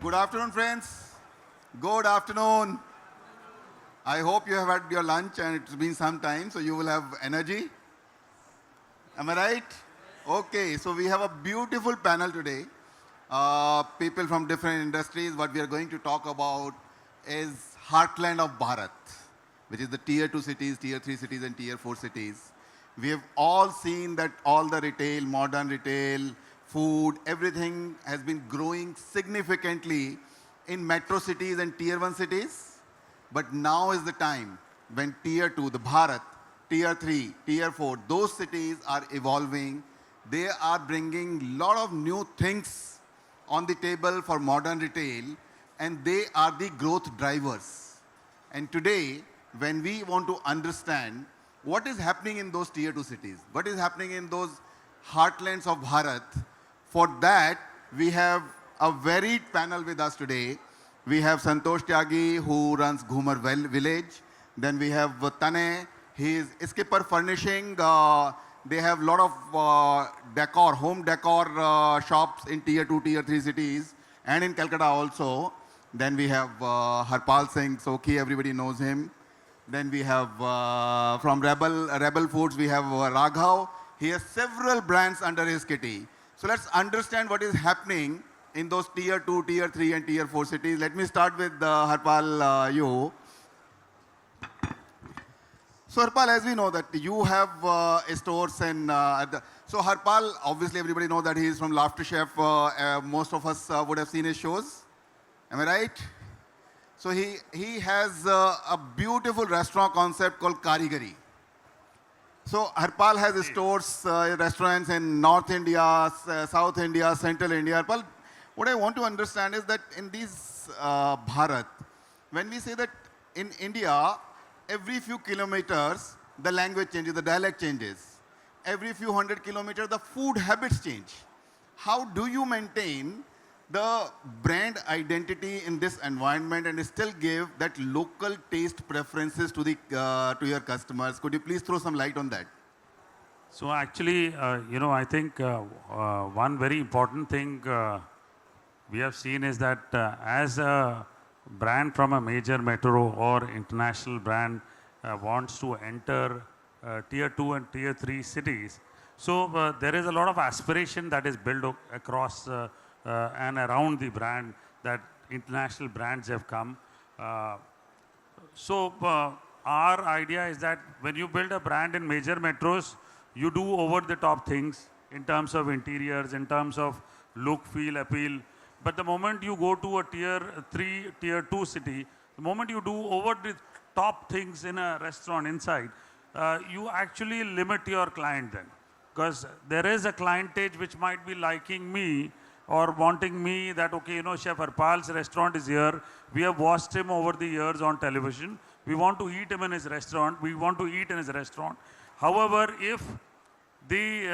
Good afternoon, friends. Good afternoon. I hope you have had your lunch and it's been some time, so you will have energy. Am I right? Okay, so we have a beautiful panel today. People from different industries. What we are going to talk about is heartland of Bharat, which is the tier 2 cities, tier 3 cities, and tier 4 cities. We have all seen that all the retail, modern retail, food, everything has been growing significantly in metro cities and tier 1 cities. But now is the time when tier 2, the Bharat, tier 3, tier 4, those cities are evolving. They are bringing lot of new things on the table for modern retail, and they are the growth drivers. And today, when we want to understand what is happening in those tier 2 cities, what is happening in those heartlands of Bharat, for that, we have a varied panel with us today. We have Santosh Tyagi, who runs Ghumar Village. Then we have Tane, he is Skipper Furnishing. They have a lot of decor, home decor shops in tier 2, tier 3 cities, and in Calcutta also. Then we have Harpal Singh, Sokhi, everybody knows him. Then we have from Rebel Foods, we have Raghav. He has several brands under his kitty. So let's understand what is happening in those tier 2, tier 3, and tier 4 cities. Let me start with Harpal, you. So Harpal, as we know that you have stores in, so Harpal, obviously everybody knows that he is from Laughter Chef. Most of us would have seen his shows. Am I right? So he has a beautiful restaurant concept called Karigari. So Harpal has stores, restaurants in North India, South India, Central India. Harpal, what I want to understand is that in these Bharat, when we say that in India, every few kilometers, the language changes, the dialect changes. Every few 100 kilometers, the food habits change. How do you maintain the brand identity in this environment and still give that local taste preferences to the to your customers? Could you please throw some light on that? So actually, I think one very important thing we have seen is that as a brand from a major metro or international brand wants to enter tier 2 and tier 3 cities, so there is a lot of aspiration that is built across and around the brand, that international brands have come. So our idea is that when you build a brand in major metros, you do over the top things in terms of interiors, in terms of look, feel, appeal. But the moment you go to a tier 3, tier 2 city, the moment you do over the top things in a restaurant inside, you actually limit your client then. Because there is a clientage which might be liking me or wanting me that, okay, Chef Harpal's restaurant is here. We have watched him over the years on television. We want to eat him in his restaurant. We want to eat in his restaurant. However, if the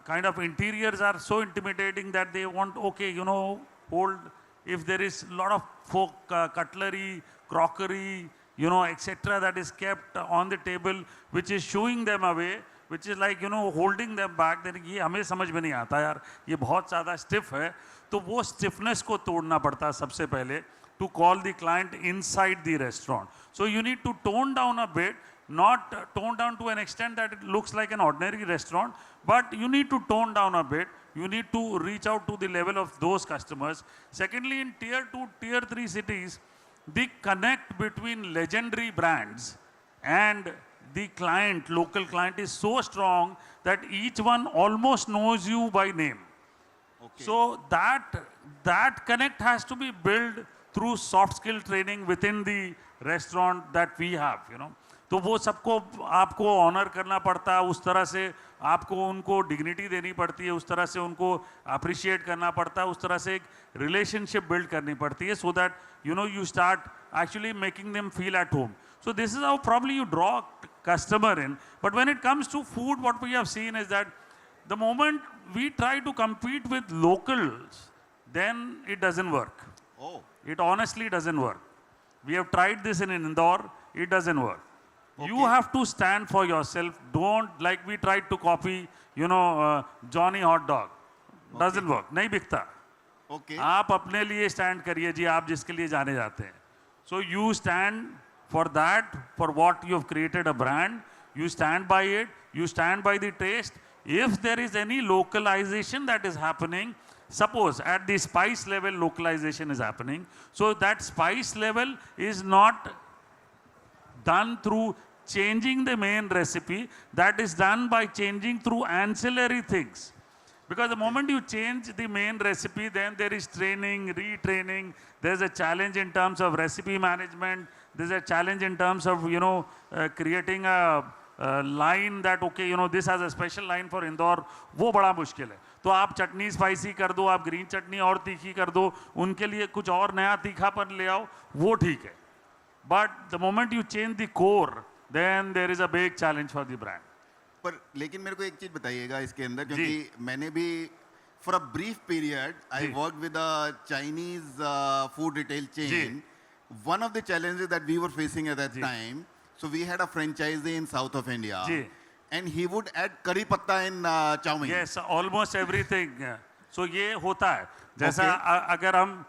kind of interiors are so intimidating that they want, okay, hold, if there is a lot of folk cutlery, crockery, etc. that is kept on the table, which is shooing them away, which is like, holding them back, then ये हमें समझ में नहीं आता यार, ये बहुत ज़्यादा stiff है, तो वो stiffness को तोड़ना पड़ता है सबसे पहले to call the client inside the restaurant. So you need to tone down a bit, not tone down to an extent that it looks like an ordinary restaurant, but you need to tone down a bit. You need to reach out to the level of those customers. Secondly, in tier 2, tier 3 cities, the connect between legendary brands and the client, local client, is so strong that each one almost knows you by name. Okay. So that connect has to be built through soft skill training within the restaurant that we have, तो वो सबको आपको honour करना पड़ता है, उस तरह से आपको उनको डिग्निटी देनी पड़ती है, उस तरह से उनको अप्रिशिएट करना पड़ता है, उस तरह से एक रिलेशनशिप बिल्ड करनी पड़ती है, so that you start actually making them feel at home. So this is how probably you draw customer in. But when it comes to food, what we have seen is that the moment we try to compete with locals, then it doesn't work. Oh. It honestly doesn't work. We have tried this in Indore, it doesn't work. Okay. You have to stand for yourself. Don't, like we tried to copy, Johnny Hot Dog. Doesn't work. Nahi bikta. Okay. आप अपने लिए stand करिए जी, आप जिसके लिए जाने जाते हैं. So you stand for that, for what you have created a brand. You stand by it. You stand by the taste. If there is any localization that is happening, suppose at the spice level localization is happening, so that spice level is not done through changing the main recipe, that is done by changing through ancillary things. Because the moment you change the main recipe, then there is training, retraining, there's a challenge in terms of recipe management, there's a challenge in terms of, creating a line that, okay, this has a special line for Indore, वो बड़ा मुश्किल है. तो आप चटनी spicy कर दो, आप green चटनी और तीखी कर दो, उनके लिए कुछ और नया तीखापन ले आओ, वो ठीक है. But the moment you change the core, then there is a big challenge for the brand. पर लेकिन मेरे को एक चीज बताइएगा इसके अंदर, क्योंकि मैंने भी for a brief period I work with a Chinese food retail chain. One of the challenges that we were facing at that time, so we had a franchisee in south of India and he would add curry patta in chow mein. Yes, almost everything. So ये होता है जैसा अगर हम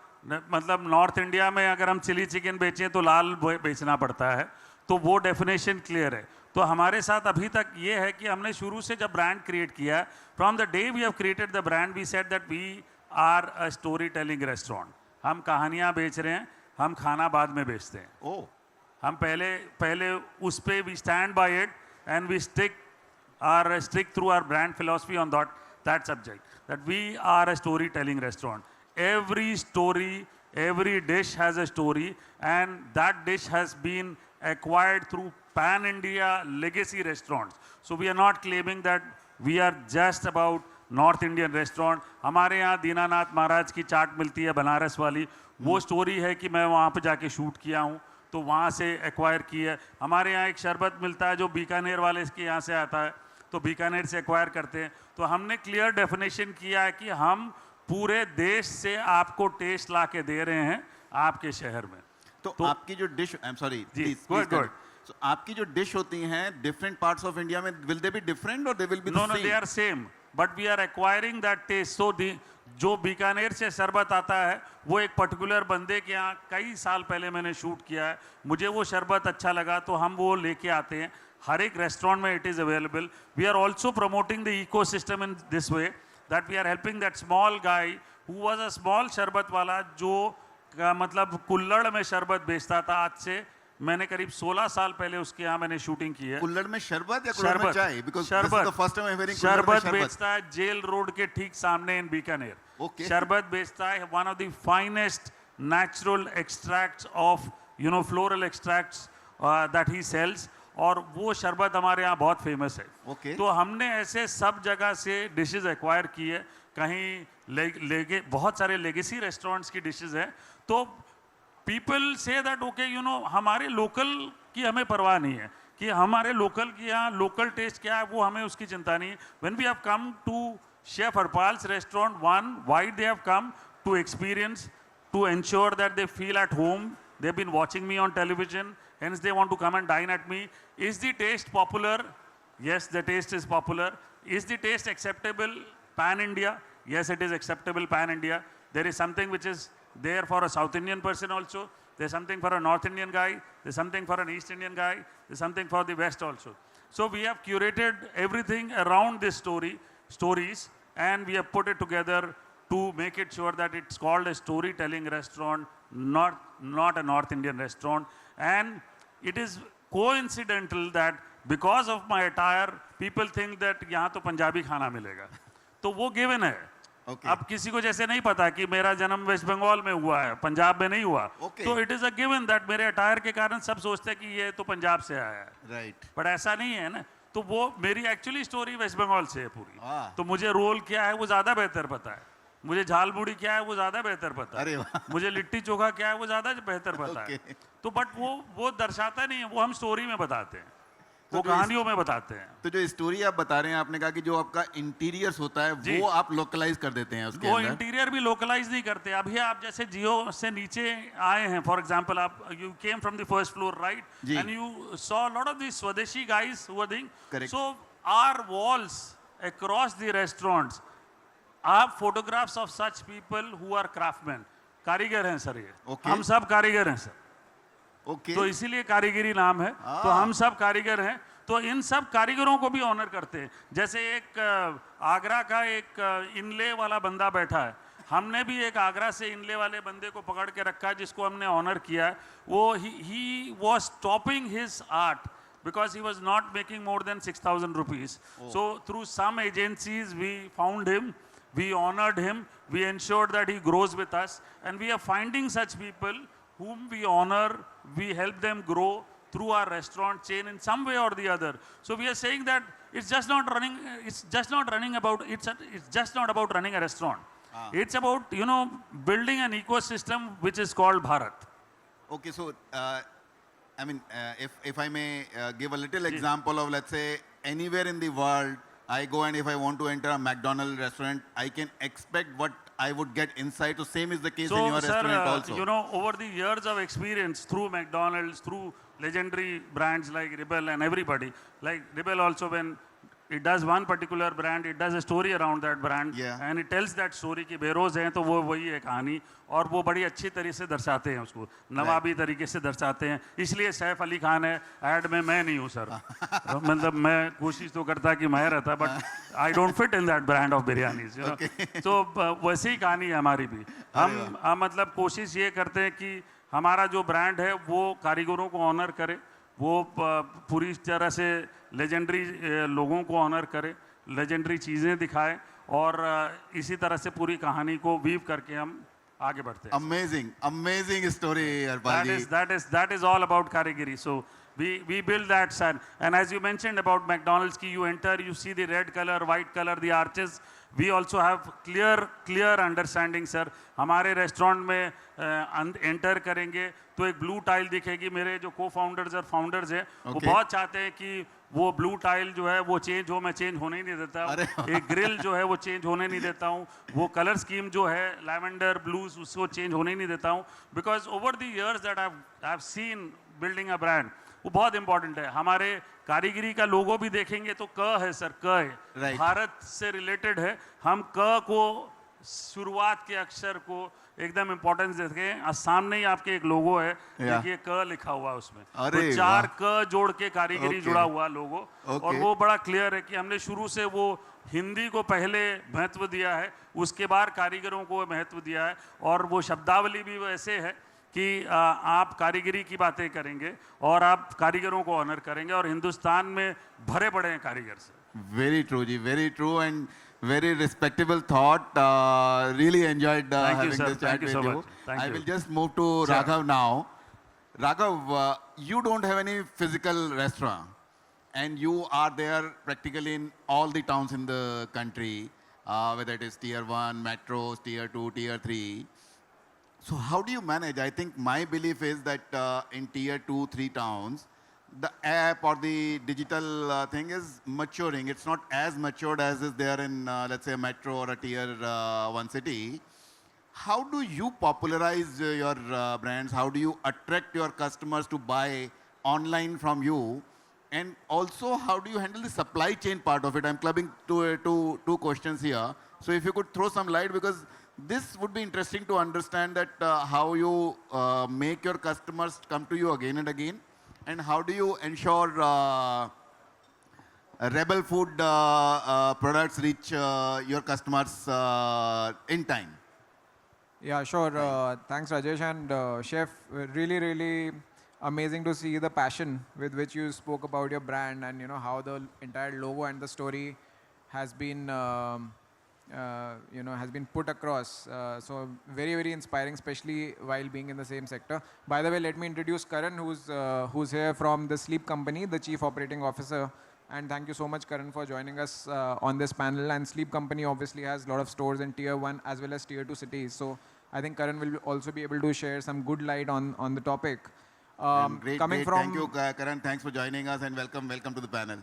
मतलब north India में अगर हम चिली चिकन बेचें तो लाल बेचना पड़ता है, तो वो डेफिनेशन क्लियर है. तो हमारे साथ अभी तक ये है कि हमने शुरू से जब ब्रांड क्रिएट किया, from the day we have created the brand, we said that we are a story telling restaurant. हम कहानियाँ बेच रहे हैं, हम खाना बाद में बेचते हैं. हम पहले उस पे we stand by it and we stick through our brand philosophy on that subject, that we are a story telling restaurant. Every story, every dish has a story, and that dish has been acquired through pan-India legacy restaurants. So we are not claiming that we are just about North Indian restaurant. हमारे यहाँ दीनानाथ महाराज की चाट मिलती है बनारस वाली, वो story है कि मैं वहाँ पे जाके शूट किया हूँ, तो वहाँ से एक्वायर की है. हमारे यहाँ एक शरबत मिलता है जो बीकानेर वाले इसके यहाँ से आता है, तो बीकानेर से एक्वायर करते हैं. तो हमने क्लियर डेफिनेशन किया है कि हम पूरे देश से आपको टेस्ट ला के दे रहे हैं आपके शहर में. तो आपकी जो dish, I am sorry, good. So, आपकी जो डिश होती हैं डिफरेंट पार्ट्स ऑफ इंडिया में, will they be different or they will be the same? No, they are same, but we are acquiring that taste. So जो बीकानेर से शरबत आता है वो एक पर्टिकुलर बंदे के यहाँ कई साल पहले मैंने शूट किया है, मुझे वो शरबत अच्छा लगा तो हम वो लेके आते हैं. हर एक रेस्टोरेंट में it is available. We are also promoting the eco system in this way, that we are helping that small guy who was a small शरबत वाला, जो मतलब कुल्लड़ में शरबत बेचता था. आज से मैंने करीब 16 साल पहले उसके यहाँ मैंने शूटिंग की है. कुल्लड़ में शरबत या कुल्लड़ में चाय? Because this is the first time I'm hearing शरबत बेचता है जेल रोड के ठीक सामने इन बीकानेर. शरबत बेचता है, one of the finest natural extracts of floral extracts that he sells, और वो शरबत हमारे यहाँ बहुत फेमस है. तो हमने ऐसे सब जगह से डिशेस एक्वायर की है. कहीं बहुत सारे लेगेसी रेस्टोरेंट्स की डिशेस है. तो पीपल से दैट ओके, हमारे लोकल की हमें परवाह नहीं है कि हमारे लोकल की यहाँ लोकल टेस्ट क्या है, वो हमें उसकी चिंता नहीं है. When we have come to chef Harpal's restaurant, one, why they have come to experience, to ensure that they feel at home. They have been watching me on television, hence they want to come and dine at me. Is the taste popular? Yes, the taste is popular. Is the taste acceptable pan-India? Yes, it is acceptable pan-India. There is something which is there for a South Indian person also. There's something for a North Indian guy. There's something for an East Indian guy. There's something for the West also. So we have curated everything around this stories, and we have put it together to make it sure that it's called a storytelling restaurant, not a North Indian restaurant. And it is coincidental that because of my attire, people think that यहाँ तो पंजाबी खाना मिलेगा, तो वो given है. अब किसी को जैसे नहीं पता कि मेरा जन्म वेस्ट बंगाल में हुआ है, पंजाब में नहीं हुआ, तो it is a given that मेरे अटायर के कारण सब सोचते हैं कि ये तो पंजाब से आया है. राइट. बट ऐसा नहीं है ना. तो वो मेरी एक्चुअली स्टोरी वेस्ट बंगाल से है पूरी. तो मुझे रोल क्या है वो ज़्यादा बेहतर पता है, मुझे झाल मुड़ी क्या है वो ज़्यादा बेहतर पता है, मुझे लिट्टी चोखा क्या है वो ज़्यादा बेहतर पता है. तो बट वो दर्शाता नहीं है, वो हम स्टोरी में बताते हैं, वो कहानियों में बताते हैं. तो जो स्टोरी आप बता रहे हैं, आपने कहा कि जो आपका इंटीरियर्स होता है वो आप लोकलाइज कर देते हैं उसके वो अंदर. इंटीरियर भी लोकलाइज नहीं करते. अभी आप जैसे जियो से नीचे आए हैं, फॉर एग्जांपल आप you came from the first floor, right, and you saw lot of the swadeshi guys who were doing. So our walls across the restaurants आप photographs of such people who are craftsmen, कारीगर हैं sir ये, Okay. हम सब कारीगर हैं sir, Okay. तो इसीलिए कारीगरी नाम है, तो हम सब कारीगर हैं, तो इन सब कारीगरों को भी ऑनर करते हैं। जैसे एक आगरा का एक इनले वाला बंदा बैठा है, हमने भी एक आगरा से इनले वाले बंदे को पकड़ के रखा है जिसको हमने ऑनर किया है। वो ही was stopping his art because he was not making more than 6,000 rupees. So through some agencies we found him, we honored him, we ensured that he grows with us, and we are finding such people whom we honor, we help them grow through our restaurant chain in some way or the other. So we are saying that it's just not running a restaurant. It's about, you know, building an ecosystem which is called Bharat. Okay, so I mean, if I may give a little example of, let's say, anywhere in the world, I go and if I want to enter a McDonald's restaurant, I can expect what I would get inside. So same is the case in your restaurant also. You know, over the years of experience through McDonald's, through legendary brands like Rebel and everybody, like Rebel also, when it does one particular brand, it does a story around that brand, and it tells that story कि bureaus हैं तो वो वही है कहानी, और वो बड़ी अच्छी तरीके से दर्शाते हैं उसको, नवाबी तरीके से दर्शाते हैं, इसलिए सैफ अली खान है ऐड में, मैं नहीं हूँ सर, मतलब मैं कोशिश तो करता कि मैं रहता, but I don't fit in that brand of biryanis, you know, तो वैसी ही कहानी है हमारी भी। हम मतलब कोशिश ये करते हैं कि हमारा जो ब्रांड है वो कारीगरों को ऑनर करे, वो पूरी तरह से लेजेंडरी लोगों को ऑनर करे, लेजेंडरी चीज़ें दिखाए, और इसी तरह से पूरी कहानी को वीव करके हम आगे बढ़ते हैं। Amazing story, Harpal ji. That is all about Karigari. So we build that side. And as you mentioned about McDonald's, ki you enter, you see the red color, white color, the arches. We also have clear understanding, sir. हमारे restaurant में enter करेंगे तो एक blue tile दिखेगी। मेरे जो co-founders और founders हैं वो बहुत चाहते हैं कि वो ब्लू टाइल जो है वो चेंज हो, मैं चेंज होने ही नहीं देता हूँ। एक ग्रिल जो है वो चेंज होने नहीं देता हूँ। वो कलर स्कीम जो है लैवेंडर ब्लूज, उसको चेंज होने ही नहीं देता हूँ। Because over the years that I have seen building a brand, वो बहुत इंपॉर्टेंट है। हमारे कारीगरी का लोगो भी देखेंगे तो क है सर, क है, भारत से रिलेटेड है। हम क को शुरुआत के अक्षर को एकदम इंपॉर्टेंस देते हैं। सामने ही आपके एक लोगो है, देखिए क लिखा हुआ है उसमें, तो 4 क जोड़ के कारीगरी जुड़ा हुआ लोगो, और वो बड़ा क्लियर है कि हमने शुरू से वो हिंदी को पहले महत्व दिया है, उसके बाद कारीगरों को महत्व दिया है, और वो शब्दावली भी वैसे है कि आप कारीगरी की बातें करेंगे और आप कारीगरों को ऑनर करेंगे, और हिंदुस्तान में भरे पड़े हैं कारीगर से। Very true ji, very true, and very respectable thought. Really enjoyed having this chat with you. I will just move to Raghav now. Raghav, you don't have any physical restaurant, and you are there practically in all the towns in the country, whether it is tier 1, metros, tier 2, tier 3. So how do you manage? I think my belief is that in tier 2, 3 towns, the app or the digital thing is maturing. It's not as matured as is there in, let's say, a metro or a tier 1 city. How do you popularize your brands? How do you attract your customers to buy online from you? And also, how do you handle the supply chain part of it? I'm clubbing two questions here. So if you could throw some light, because this would be interesting to understand that how you make your customers come to you again and again, and how do you ensure Rebel Food products reach your customers in time? Yeah, sure. Thanks, Rajesh. And Chef, really amazing to see the passion with which you spoke about your brand, and you know how the entire logo and the story has been has been put across. So very inspiring, especially while being in the same sector. By the way, let me introduce Karan, who's here from the Sleep Company, the Chief Operating Officer. And thank you so much, Karan, for joining us on this panel. And Sleep Company obviously has a lot of stores in tier 1 as well as tier 2 cities. So I think Karan will also be able to share some good light on the topic. Great. Thank you, Karan. Thanks for joining us, and welcome to the panel.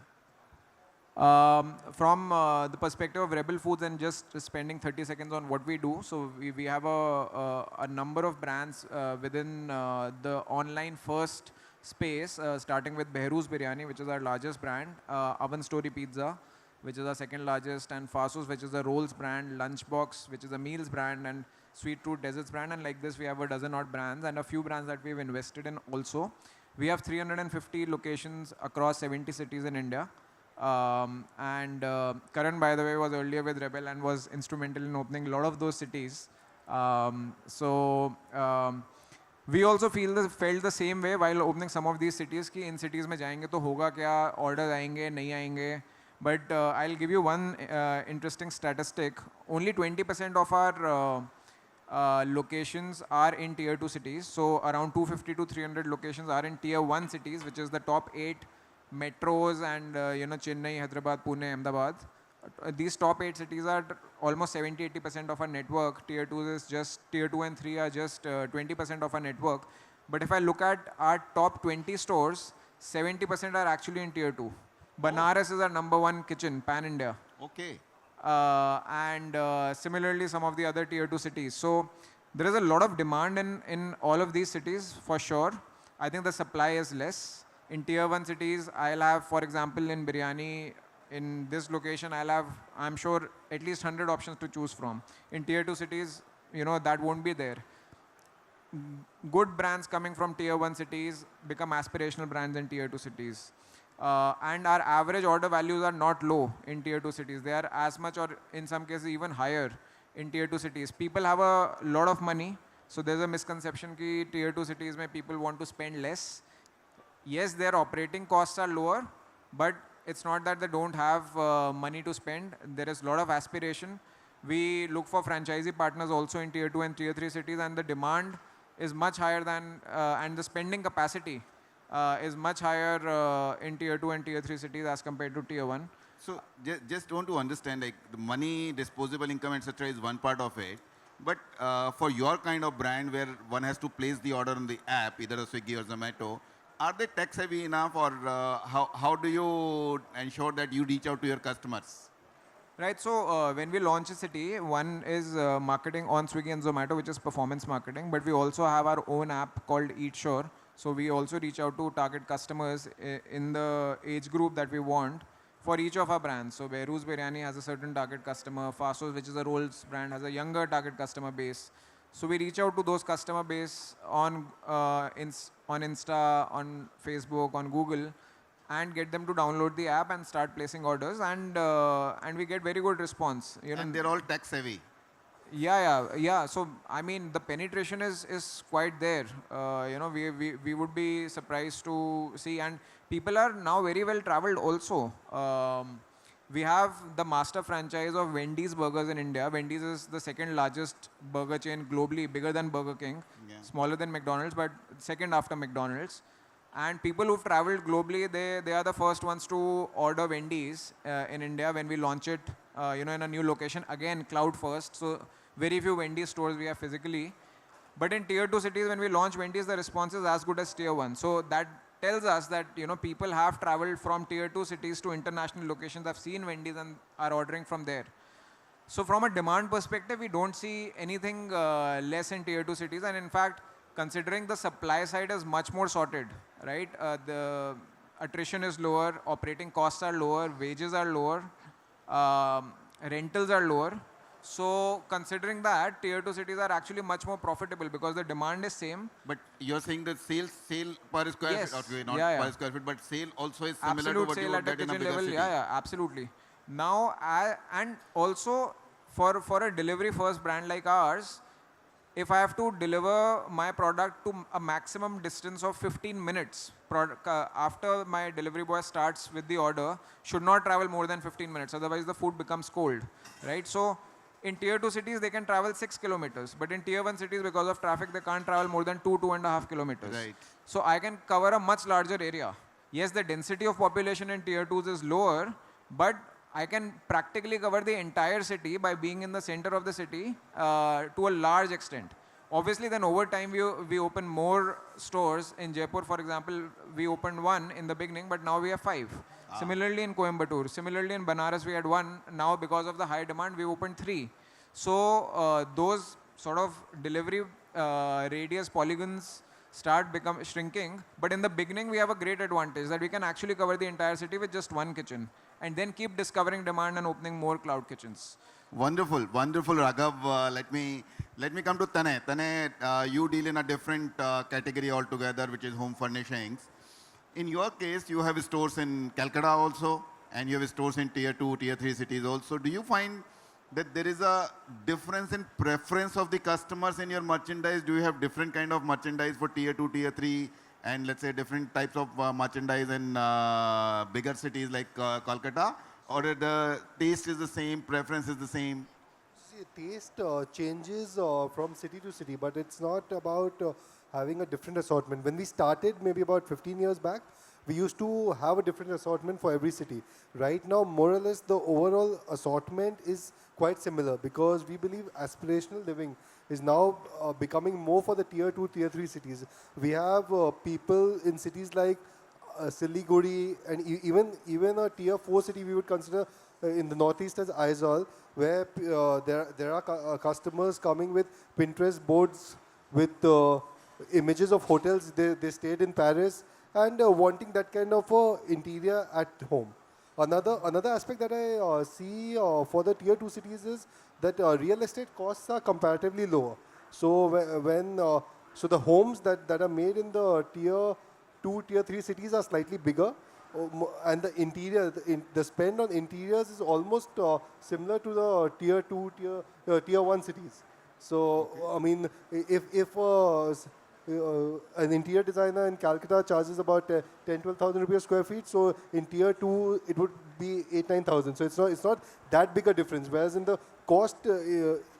From the perspective of Rebel Foods, and just spending 30 seconds on what we do. So we have a number of brands within the online first space, starting with Behrouz Biryani, which is our largest brand, Oven Story Pizza, which is our second largest, and Fasos, which is a rolls brand, Lunchbox, which is a meals brand, and Sweet Tooth Desserts brand. And like this, we have a dozen odd brands and a few brands that we've invested in also. We have 350 locations across 70 cities in India. Karan, by the way, was earlier with Rebel and was instrumental in opening a lot of those cities. We also felt the same way while opening some of these cities कि इन cities में जाएंगे तो होगा क्या, orders आएंगे नहीं आएंगे. But I'll give you one interesting statistic. Only 20% of our locations are in tier 2 cities. So around 250 to 300 locations are in tier 1 cities, which is the top 8 metros and Chennai, Hyderabad, Pune, Ahmedabad. These top 8 cities are almost 70-80% of our network. Tier 2 and 3 are just 20% of our network. But if I look at our top 20 stores, 70% are actually in tier 2. Banaras is our number 1 kitchen, pan India. Okay. Similarly, some of the other tier 2 cities. So there is a lot of demand in all of these cities for sure. I think the supply is less. In tier 1 cities, I'll have, for example, in biryani, in this location, I'll have, I'm sure, at least 100 options to choose from. In tier 2 cities, that won't be there. Good brands coming from tier 1 cities become aspirational brands in tier 2 cities. And our average order values are not low in tier 2 cities. They are as much or in some cases even higher in tier 2 cities. People have a lot of money. So there's a misconception that tier 2 cities mein people want to spend less. Yes, their operating costs are lower, but it's not that they don't have money to spend. There is a lot of aspiration. We look for franchisee partners also in tier 2 and tier 3 cities, and the demand is much higher than, and the spending capacity is much higher in tier 2 and tier 3 cities as compared to tier 1. So just want to understand, like the money, disposable income, etc. is one part of it. But for your kind of brand where one has to place the order on the app, either a Swiggy or Zomato, are they tech savvy enough, or how do you ensure that you reach out to your customers? Right, so when we launch a city, one is marketing on Swiggy and Zomato, which is performance marketing, but we also have our own app called Eat Sure. So we also reach out to target customers in the age group that we want for each of our brands. So Behrouz Biryani has a certain target customer, Fasos, which is a rolls brand, has a younger target customer base. So we reach out to those customer base on Insta, on Facebook, on Google, and get them to download the app and start placing orders, and we get very good response. And they're all tech savvy. Yeah. So I mean, the penetration is quite there. We would be surprised to see, and people are now very well traveled also. We have the master franchise of Wendy's Burgers in India. Wendy's is the second largest burger chain globally, bigger than Burger King, smaller than McDonald's, but second after McDonald's. And people who've traveled globally, they are the first ones to order Wendy's in India when we launch it, in a new location. Again, cloud first. So very few Wendy's stores we have physically. But in tier 2 cities, when we launch Wendy's, the response is as good as tier 1. So that tells us that people have traveled from tier 2 cities to international locations, have seen Wendy's and are ordering from there. So from a demand perspective, we don't see anything less in tier 2 cities. And in fact, considering the supply side is much more sorted, right? The attrition is lower, operating costs are lower, wages are lower, rentals are lower. So considering that, tier 2 cities are actually much more profitable because the demand is same. But you're saying that sale per square feet, okay, not per square feet, but sale also is similar Absolute to what you would get in a bigger level, city. Yeah, absolutely. Now, and also for a delivery first brand like ours, if I have to deliver my product to a maximum distance of 15 minutes, after my delivery boy starts with the order, should not travel more than 15 minutes. Otherwise, the food becomes cold, right? So in tier 2 cities, they can travel 6 kilometers. But in tier 1 cities, because of traffic, they can't travel more than 2.5 kilometers. Right. So I can cover a much larger area. Yes, the density of population in tier 2s is lower, but I can practically cover the entire city by being in the center of the city to a large extent. Obviously, then over time, we open more stores. In Jaipur, for example, we opened 1 in the beginning, but now we have 5. Similarly, in Coimbatore. Similarly, in Banaras, we had 1. Now, because of the high demand, we opened 3. So those sort of delivery radius polygons start shrinking. But in the beginning, we have a great advantage that we can actually cover the entire city with just 1 kitchen. and then keep discovering demand and opening more cloud kitchens. Wonderful, wonderful, Raghav. Let me come to Tane. Tane, you deal in a different category altogether, which is home furnishings. In your case, you have stores in Calcutta also, and you have stores in tier 2, tier 3 cities also. Do you find that there is a difference in preference of the customers in your merchandise? Do you have different kind of merchandise for tier 2, tier 3, and let's say different types of merchandise in bigger cities like Kolkata? Or the taste is the same, preference is the same? See, taste changes from city to city, but it's not about having a different assortment. When we started, maybe about 15 years back, we used to have a different assortment for every city. Right now, more or less, the overall assortment is quite similar because we believe aspirational living is now becoming more for the tier 2, tier 3 cities. We have people in cities like Siliguri, and even a tier 4 city we would consider in the northeast as Aizawl, where there are customers coming with Pinterest boards with images of hotels they stayed in Paris and wanting that kind of interior at home. Another aspect that I see for the tier 2 cities is that real estate costs are comparatively lower. So when so the homes that are made in the tier 2, tier 3 cities are slightly bigger, and the interior, the spend on interiors is almost similar to the tier 2, tier 1 cities. So, I mean, if an interior designer in Calcutta charges about 10,000-12,000 rupees square feet, so in tier 2 it would be 8,000-9,000. So it's not that big a difference. Whereas in the cost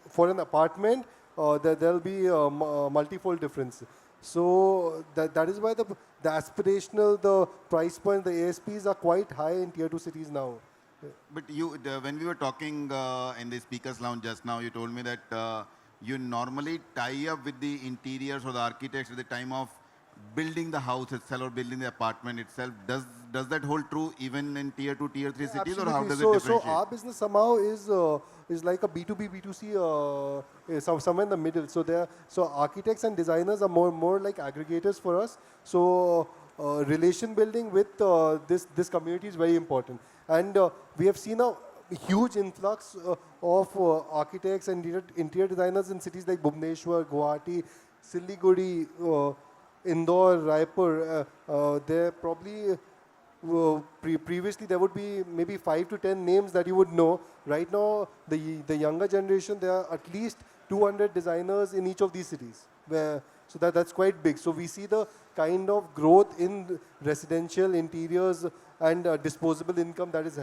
for an apartment, there'll be a multifold difference. So that is why the aspirational, the price point, the ASPs are quite high in tier 2 cities now. But when we were talking in the speakers lounge just now, you told me that you normally tie up with the interiors or the architects at the time of building the house itself or building the apartment itself. Does that hold true even in tier 2, tier 3 cities, or how does it differentiate? So our business somehow is like a B2B, B2C, somewhere in the middle. So architects and designers are more like aggregators for us. So relation building with this community is very important. And we have seen a huge influx of architects and interior designers in cities like Bhubaneswar, Guwahati, Siliguri, Indore, Raipur. There probably previously there would be maybe 5 to 10 names that you would know. Right now, the younger generation, there are at least 200 designers in each of these cities. So that's quite big. So we see the kind of growth in residential interiors and disposable income that is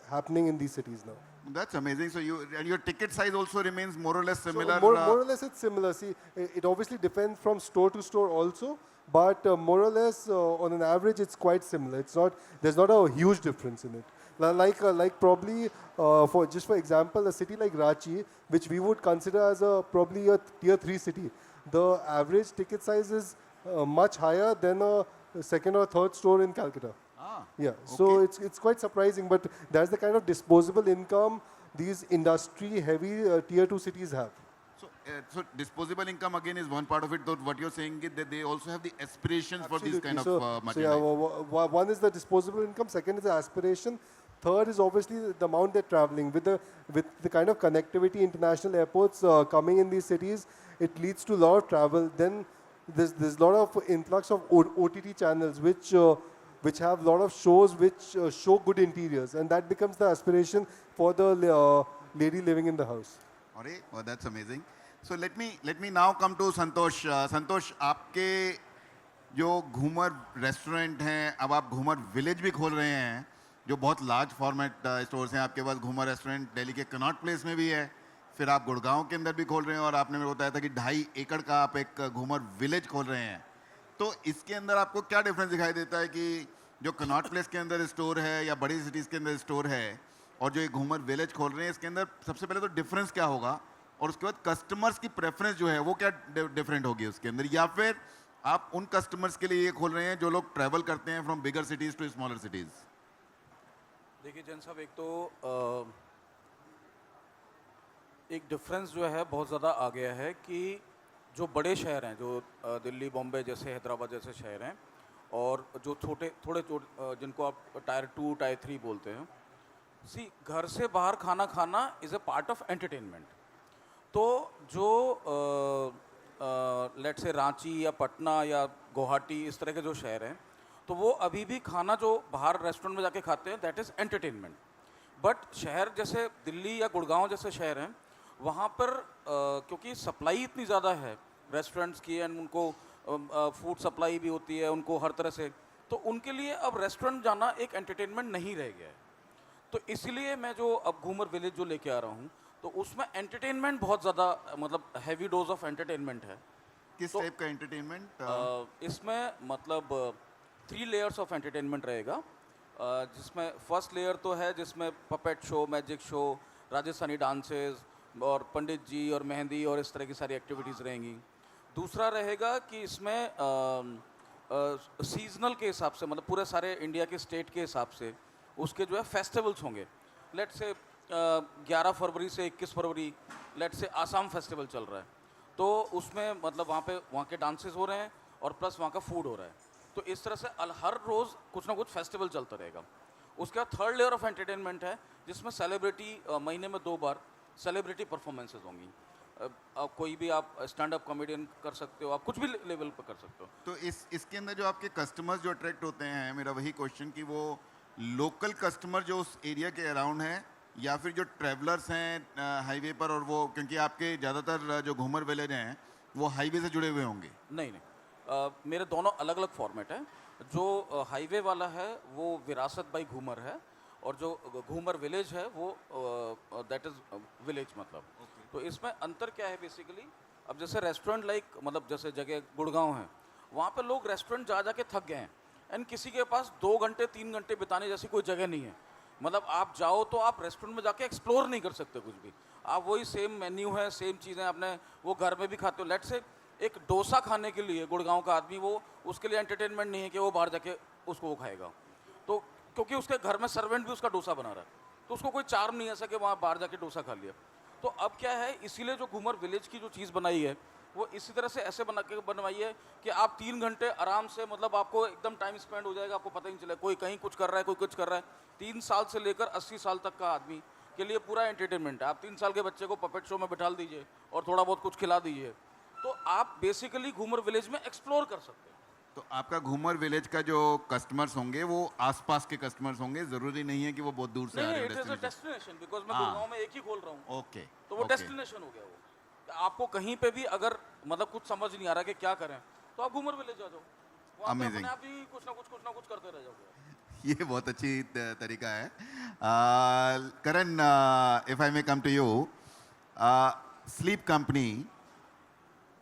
happening in these cities now. That's amazing. So your ticket size also remains more or less similar? So more or less it's similar. See, it obviously depends from store to store also, but more or less on an average it's quite similar. There's not a huge difference in it. Like probably for example, a city like Ranchi, which we would consider as probably a tier 3 city, the average ticket size is much higher than a second or third store in Calcutta. Yeah, so it's quite surprising, but that's the kind of disposable income these industry-heavy tier 2 cities have. So disposable income again is one part of it. Though what you're saying is that they also have the aspirations for Absolutely. this kind So of yeah, material. one is the disposable income, second is the aspiration, third is obviously the amount they're traveling. With the kind of connectivity, international airports coming in these cities, it leads to a lot of travel. Then there's a lot of influx of OTT channels which have a lot of shows which show good interiors, and that becomes the aspiration for the lady living in the house. Alright, well, that's amazing. So let me now come to Santosh. Santosh, आपके जो Ghoomar restaurant हैं, अब आप Ghoomar village भी खोल रहे हैं, जो बहुत लार्ज फॉर्मेट स्टोर्स हैं. आपके पास घूमर रेस्टोरेंट दिल्ली के कनॉट प्लेस में भी है, फिर आप गुड़गांव के अंदर भी खोल रहे हैं, और आपने मेरे को बताया था कि 2.5 एकड़ का आप एक घूमर विलेज खोल रहे हैं. तो इसके अंदर आपको क्या डिफरेंस दिखाई देता है कि जो कनॉट प्लेस के अंदर स्टोर है या बड़ी सिटीज़ के अंदर स्टोर है और जो ये घूमर विलेज खोल रहे हैं, इसके अंदर सबसे पहले तो डिफरेंस क्या होगा, और उसके बाद कस्टमर्स की प्रेफरेंस जो है वो क्या डिफरेंट होगी उसके अंदर, या फिर आप उन कस्टमर्स के लिए ये खोल रहे हैं जो लोग ट्रैवल करते हैं from bigger cities to smaller cities? देखिए जैन साहब, एक तो एक डिफरेंस जो है बहुत ज़्यादा आ गया है कि जो बड़े शहर हैं, जो दिल्ली, बॉम्बे जैसे, हैदराबाद जैसे शहर हैं, और जो थोड़े जिनको आप टायर 2, टायर 3 बोलते हैं, सी घर से बाहर खाना खाना is a part of entertainment. तो जो लेट्स से रांची या पटना या गुवाहाटी इस तरह के जो शहर हैं, तो वो अभी भी खाना जो बाहर रेस्टोरेंट में जाके खाते हैं दैट इज़ एंटरटेनमेंट। बट शहर जैसे दिल्ली या गुड़गांव जैसे शहर हैं, वहाँ पर क्योंकि सप्लाई इतनी ज़्यादा है रेस्टोरेंट्स की, एंड उनको फूड सप्लाई भी होती है उनको हर तरह से, तो उनके लिए अब रेस्टोरेंट जाना एक एंटरटेनमेंट नहीं रह गया है। तो इसीलिए मैं जो अब घूमर विलेज जो लेके आ रहा हूँ, तो उसमें एंटरटेनमेंट बहुत ज़्यादा मतलब हैवी डोज ऑफ एंटरटेनमेंट है। किस तो टाइप का एंटरटेनमेंट? इसमें मतलब 3 लेयर्स ऑफ एंटरटेनमेंट रहेगा, जिसमें फर्स्ट लेयर तो है जिसमें puppet show, magic show, Rajasthani dances और पंडित जी और मेहंदी और इस तरह की सारी एक्टिविटीज़ रहेंगी। दूसरा रहेगा कि इसमें सीजनल के हिसाब से, मतलब पूरे सारे इंडिया के स्टेट के हिसाब से उसके जो है फेस्टिवल्स होंगे। लेट से 11 फरवरी से 21 फरवरी लेट से आसाम फेस्टिवल चल रहा है, तो उसमें मतलब वहाँ के डांसेस हो रहे हैं और प्लस वहाँ का फूड हो रहा है। तो इस तरह से हर रोज़ कुछ ना कुछ फेस्टिवल चलता रहेगा। उसके बाद थर्ड लेयर ऑफ एंटरटेनमेंट है जिसमें सेलिब्रिटी महीने में 2 बार सेलिब्रिटी परफॉर्मेंसेज होंगी। कोई भी आप स्टैंड अप कॉमेडियन कर सकते हो, आप कुछ भी लेवल पर कर सकते हो। तो इसके अंदर जो आपके कस्टमर्स जो अट्रैक्ट होते हैं, मेरा वही क्वेश्चन कि वो लोकल कस्टमर जो उस एरिया के अराउंड हैं, या फिर जो ट्रैवलर्स हैं हाईवे पर, और वो क्योंकि आपके ज़्यादातर जो घूमर विलेज हैं वो हाईवे से जुड़े हुए होंगे? नहीं नहीं, मेरे दोनों अलग अलग फॉर्मेट हैं। जो हाईवे वाला है वो विरासत बाई घूमर है, और जो घूमर विलेज है वो दैट इज़ विलेज मतलब। तो इसमें अंतर क्या है बेसिकली, अब जैसे रेस्टोरेंट लाइक मतलब जैसे जगह गुड़गांव है, वहाँ पे लोग रेस्टोरेंट जा जा के थक गए हैं, एंड किसी के पास 2 घंटे 3 घंटे बिताने जैसी कोई जगह नहीं है। मतलब आप जाओ तो आप रेस्टोरेंट में जाके एक्सप्लोर नहीं कर सकते कुछ भी, आप वही सेम मेन्यू है, सेम चीज़ें आपने वो घर में भी खाते हो। लेट से एक डोसा खाने के लिए गुड़गांव का आदमी, वो उसके लिए एंटरटेनमेंट नहीं है कि वो बाहर जाके उसको वो खाएगा, तो क्योंकि उसके घर में सर्वेंट भी उसका डोसा बना रहा है, तो उसको कोई चार्म नहीं ऐसा कि वहाँ बाहर जाके डोसा खा लिया। तो अब क्या है, इसीलिए जो घूमर विलेज की जो चीज़ बनाई है वो इसी तरह से ऐसे बनवाई है कि आप 3 घंटे आराम से, मतलब आपको एकदम टाइम स्पेंड हो जाएगा, आपको पता ही नहीं चलेगा कोई कहीं कुछ कर रहा है, कोई कुछ कर रहा है। 3 साल से लेकर 80 साल तक का आदमी के लिए पूरा एंटरटेनमेंट है। आप 3 साल के बच्चे को पपेट शो में बिठा दीजिए और थोड़ा बहुत कुछ खिला दीजिए, तो आप बेसिकली घूमर विलेज में एक्सप्लोर कर सकते हैं। तो आपका घूमर विलेज का जो कस्टमर्स होंगे वो आसपास के कस्टमर्स होंगे, ज़रूरी नहीं है कि वो बहुत दूर से आ नहीं, रहे इट इज़ अ हैं? डेस्टिनेशन, बिकॉज मैं हाँ। गुड़गांव में एक ही खोल रहा हूँ, ओके, तो वो डेस्टिनेशन हो गया वो। आपको कहीं पे भी अगर मतलब कुछ समझ नहीं आ रहा कि क्या करें, तो आप घूमर विलेज आ जाओ, वहाँ पे Amazing. अपने आप ही कुछ ना कुछ करते रह जाओगे। ये बहुत अच्छी तरीका है। Karan, if I may come to you, sleep company,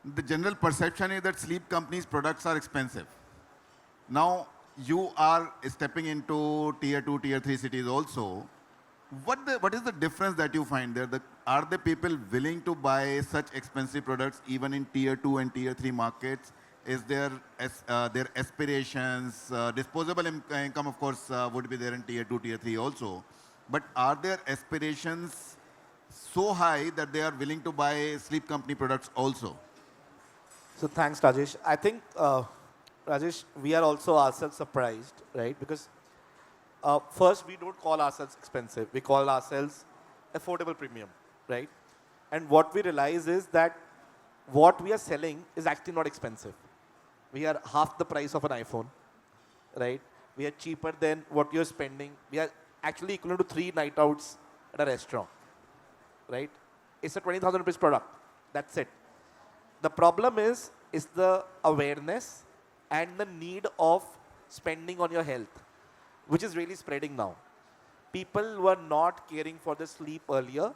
the general perception is that sleep companies products are expensive. Now you are stepping into tier 2 tier 3 cities also. What is the difference that you find there? Are the people willing to buy such expensive products even in tier 2 and tier 3 markets? Is there their aspirations, disposable income of course would be there in tier 2 tier 3 also, but are their aspirations so high that they are willing to buy sleep company products also? So thanks, Rajesh. I think, Rajesh, we are also ourselves surprised, right? Because first, we don't call ourselves expensive. We call ourselves affordable premium, right? And what we realize is that what we are selling is actually not expensive. We are half the price of an iPhone, right? We are cheaper than what you're spending. We are actually equivalent to 3 night outs at a restaurant, right? It's a 20,000 rupees product. That's it. The problem is the awareness and the need of spending on your health, which is really spreading now. People were not caring for the sleep earlier,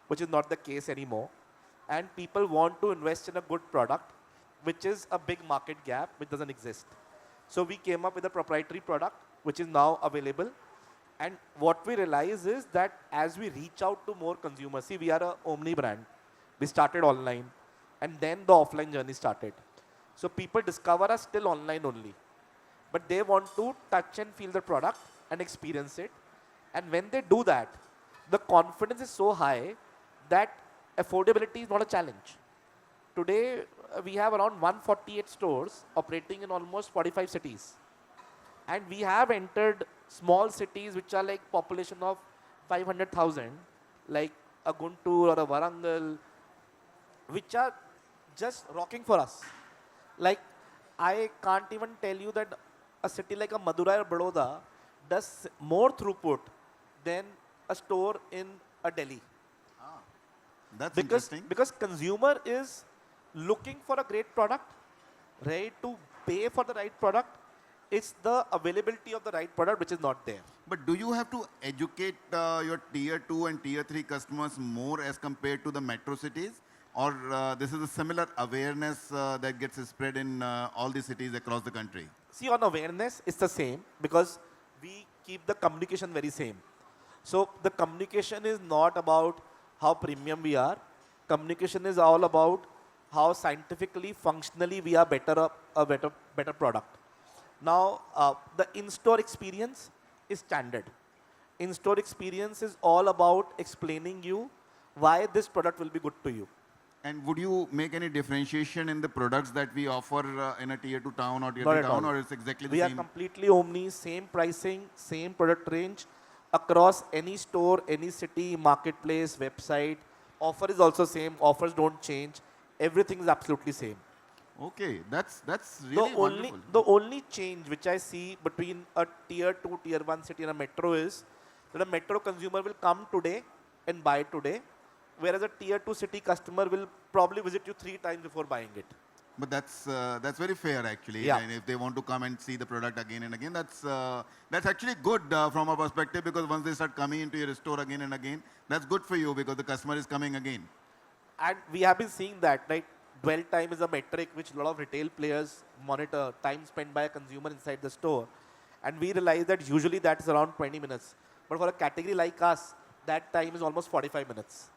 which is not the case anymore. And people want to invest in a good product, which is a big market gap, which doesn't exist. So we came up with a proprietary product, which is now available. And what we realize is that as we reach out to more consumers, see, we are a omni brand. We started online, and then the offline journey started. So people discover us still online only, but they want to touch and feel the product and experience it. And when they do that, the confidence is so high that affordability is not a challenge. Today, we have around 148 stores operating in almost 45 cities. And we have entered small cities which are like population of 500,000, like a Guntur or a Warangal, which are just rocking for us. Like, I can't even tell you that a city like a Madurai or Baroda does more throughput than a store in a Delhi. That's Because, interesting. because consumer is looking for a great product, ready to pay for the right product. It's the availability of the right product which is not there. But do you have to educate your tier 2 and tier 3 customers more as compared to the metro cities? Or this is a similar awareness that gets spread in all the cities across the country? See, on awareness, it's the same because we keep the communication very same. So the communication is not about how premium we are. Communication is all about how scientifically, functionally we are a better product. Now, the in-store experience is standard. In-store experience is all about explaining you why this product will be good to you. And would you make any differentiation in the products that we offer in a tier 2 town or tier Not 3 at town, all. or it's exactly the We are same? completely omni, same pricing, same product range across any store, any city, marketplace, website. Offer is also same. Offers don't change. Everything is absolutely same. Okay, that's really wonderful. The only change which I see between a tier 2, tier 1 city and a metro is that a metro consumer will come today and buy today, whereas a tier 2 city customer will probably visit you 3 times before buying it. But that's very fair actually. Yeah. And if they want to come and see the product again and again, that's actually good from a perspective, because once they start coming into your store again and again, that's good for you because the customer is coming again. And we have been seeing that, right? Dwell time is a metric which a lot of retail players monitor, time spent by a consumer inside the store. And we realize that usually that is around 20 minutes. But for a category like us, that time is almost 45 minutes.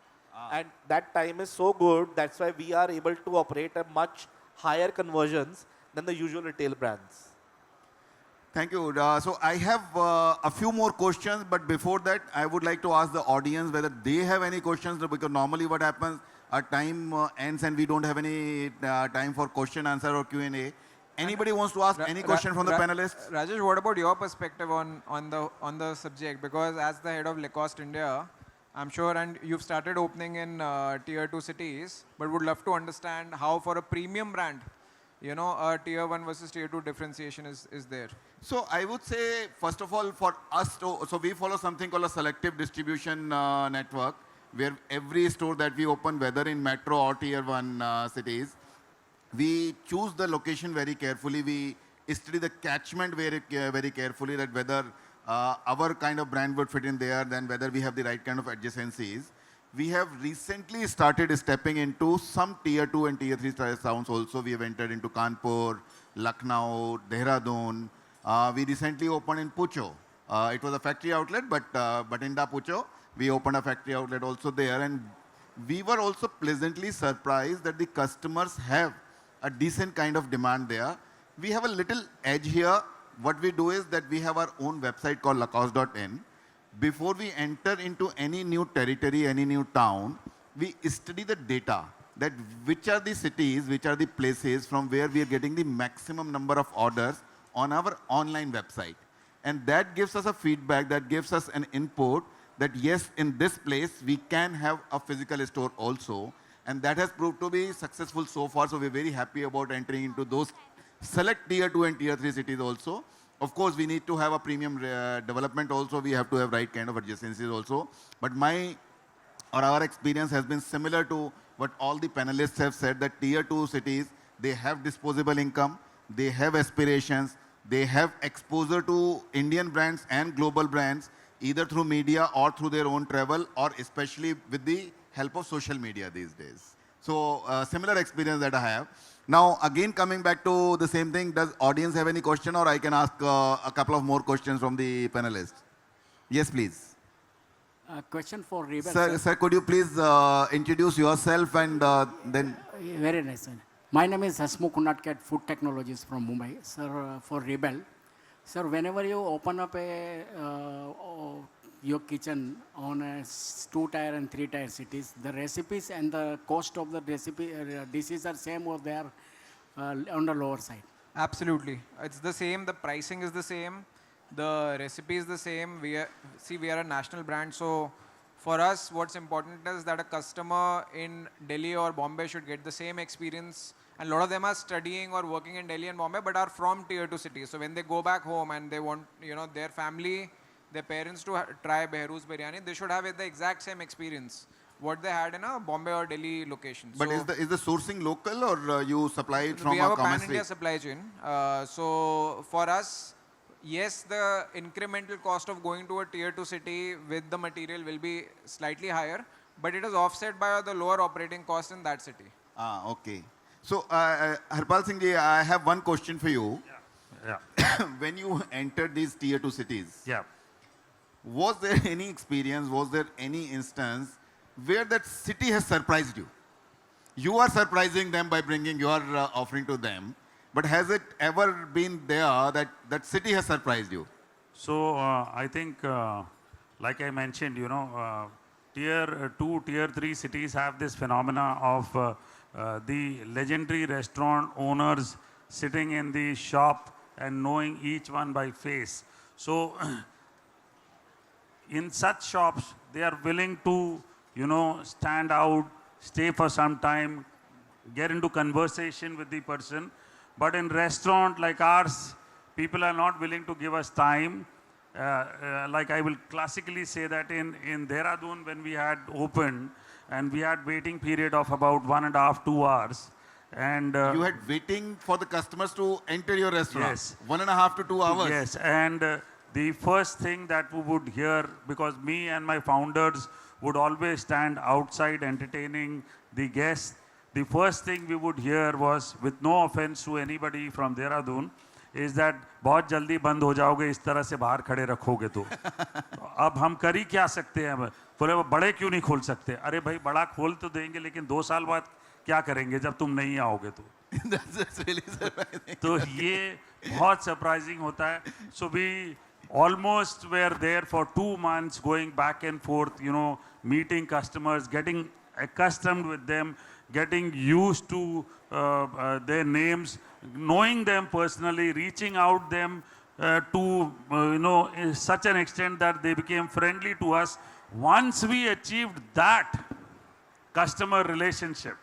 And that time is so good, that's why we are able to operate at much higher conversions than the usual retail brands. Thank you. So I have a few more questions, but before that, I would like to ask the audience whether they have any questions, because normally what happens, our time ends and we don't have any time for question, answer or Q&A. Anybody wants to ask any question from the panelists? Rajesh, what about your perspective on the subject? Because as the head of Lacoste India, I'm sure, and you've started opening in tier 2 cities, but would love to understand how for a premium brand, you know, a tier 1 versus tier 2 differentiation is there. So I would say, first of all, for us, so we follow something called a selective distribution network, where every store that we open, whether in metro or tier 1 cities, we choose the location very carefully. We study the catchment very carefully, that whether our kind of brand would fit in there, then whether we have the right kind of adjacencies. We have recently started stepping into some tier 2 and tier 3 towns also. We have entered into Kanpur, Lucknow, Dehradun. We recently opened in Pucho. It was a factory outlet, but Batinda Pucho, we opened a factory outlet also there. And we were also pleasantly surprised that the customers have a decent kind of demand there. We have a little edge here. What we do is that we have our own website called lacoste.in. Before we enter into any new territory, any new town, we study the data, that which are the cities, which are the places from where we are getting the maximum number of orders on our online website. And that gives us a feedback, that gives us an input that yes, in this place, we can have a physical store also. And that has proved to be successful so far. So we're very happy about entering into those select tier 2 and tier 3 cities also. Of course, we need to have a premium development also. We have to have right kind of adjacencies also. But our experience has been similar to what all the panelists have said, that tier 2 cities, they have disposable income, they have aspirations, they have exposure to Indian brands and global brands, either through media or through their own travel, or especially with the help of social media these days. So similar experience that I have. Now, again, coming back to the same thing, does audience have any question, or I can ask a couple of more questions from the panelists? Yes, please. Question for Rebel. Sir, could you please introduce yourself and then... Very nice. My name is Hasmukh Kunatkat, Food Technologies from Mumbai. Sir, for Rebel. Sir, whenever you open up your kitchen on a 2-tier and 3-tier cities, the recipes and the cost of the recipe dishes are same, or they are on the lower side? Absolutely. It's the same. The pricing is the same. The recipe is the same. We are a national brand, so for us, what's important is that a customer in Delhi or Bombay should get the same experience. And a lot of them are studying or working in Delhi and Bombay, but are from tier 2 cities. So when they go back home and they want, their family, their parents to try Behrouz biryani, they should have the exact same experience what they had in a Bombay or Delhi location. But So is the sourcing local, or you supply it from we have a a common pan-India street? supply chain. So for us, yes, the incremental cost of going to a tier 2 city with the material will be slightly higher, but it is offset by the lower operating cost in that city. Ah, okay. So, Harpal Singh ji, I have one question for you. Yeah. When you entered these tier 2 cities, Yeah. was there any experience, was there any instance where that city has surprised you? You are surprising them by bringing your offering to them, but has it ever been there that that city has surprised you? So I think, like I mentioned, tier 2, tier 3 cities have this phenomena of the legendary restaurant owners sitting in the shop and knowing each one by face. So in such shops, they are willing to, stand out, stay for some time, get into conversation with the person. But in restaurant like ours, people are not willing to give us time. Like I will classically say that in Dehradun, when we had opened, and we had waiting period of about 1.5 to 2 hours. And You had waiting for the customers to enter your restaurant. Yes. 1.5 to 2 hours. Yes, and the first thing that we would hear, because me and my founders would always stand outside entertaining the guests, the first thing we would hear was, with no offense to anybody from Dehradun, is that बहुत जल्दी बंद हो जाओगे इस तरह से बाहर खड़े रखोगे तो अब हम कर ही क्या सकते हैं बोले वो बड़े क्यों नहीं खोल सकते अरे भाई बड़ा खोल तो देंगे लेकिन 2 साल बाद क्या करेंगे जब तुम नहीं आओगे तो That's really surprising. तो ये बहुत सरप्राइजिंग होता है so we almost were there for 2 months going back and forth, meeting customers, getting accustomed with them, getting used to their names, knowing them personally, reaching out them to, in such an extent that they became friendly to us. Once we achieved that customer relationship,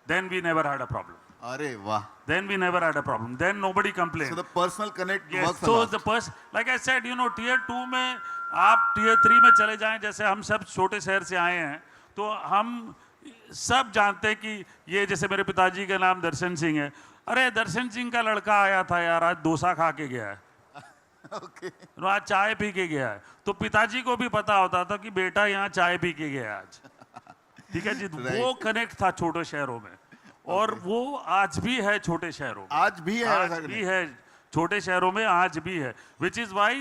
then we never had a problem. Arey wah. Then we never had a problem. Then nobody complained. So the personal connect Yes, works a so lot. the person, like I said, tier 2 में आप tier 3 में चले जाएं जैसे हम सब छोटे शहर से आए हैं तो हम सब जानते हैं कि ये जैसे मेरे पिताजी का नाम दर्शन सिंह है अरे दर्शन सिंह का लड़का आया था यार आज डोसा खा के गया है Okay. आज चाय पी के गया है तो पिताजी को भी पता होता था कि बेटा यहाँ चाय पी के गया आज ठीक है जी वो कनेक्ट था छोटे शहरों में और वो आज भी है छोटे शहरों में आज भी है आज वैसा भी है छोटे शहरों में आज भी है which is why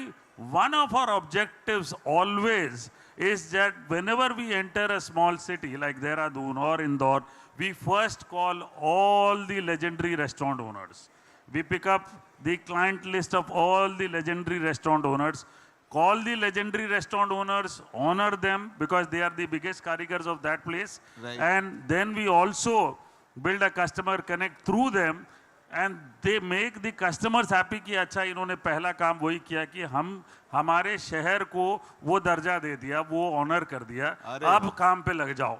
one of our objectives always is that whenever we enter a small city like Dehradun or Indore, we first call all the legendary restaurant owners. We pick up the client list of all the legendary restaurant owners, call the legendary restaurant owners, honor them because they are the biggest karigars of that place. Right. And then we also build a customer connect through them and they make the customers happy कि अच्छा इन्होंने पहला काम वही किया कि हम हमारे शहर को वो दर्जा दे दिया वो ऑनर कर दिया अब काम पे लग जाओ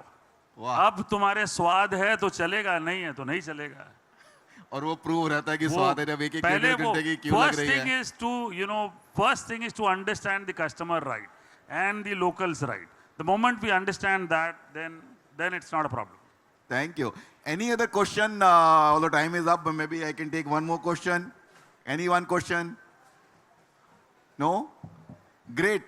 अब तुम्हारे स्वाद है तो चलेगा नहीं है तो नहीं चलेगा और वो प्रूव रहता है कि स्वाद है जब एक एक घंटे की क्यों लग रही है first thing is to understand the customer right and the locals right. The moment we understand that, then it's not a problem. Thank you. Any other question? Although time is up, but maybe I can take one more question. Any one question? No? Great.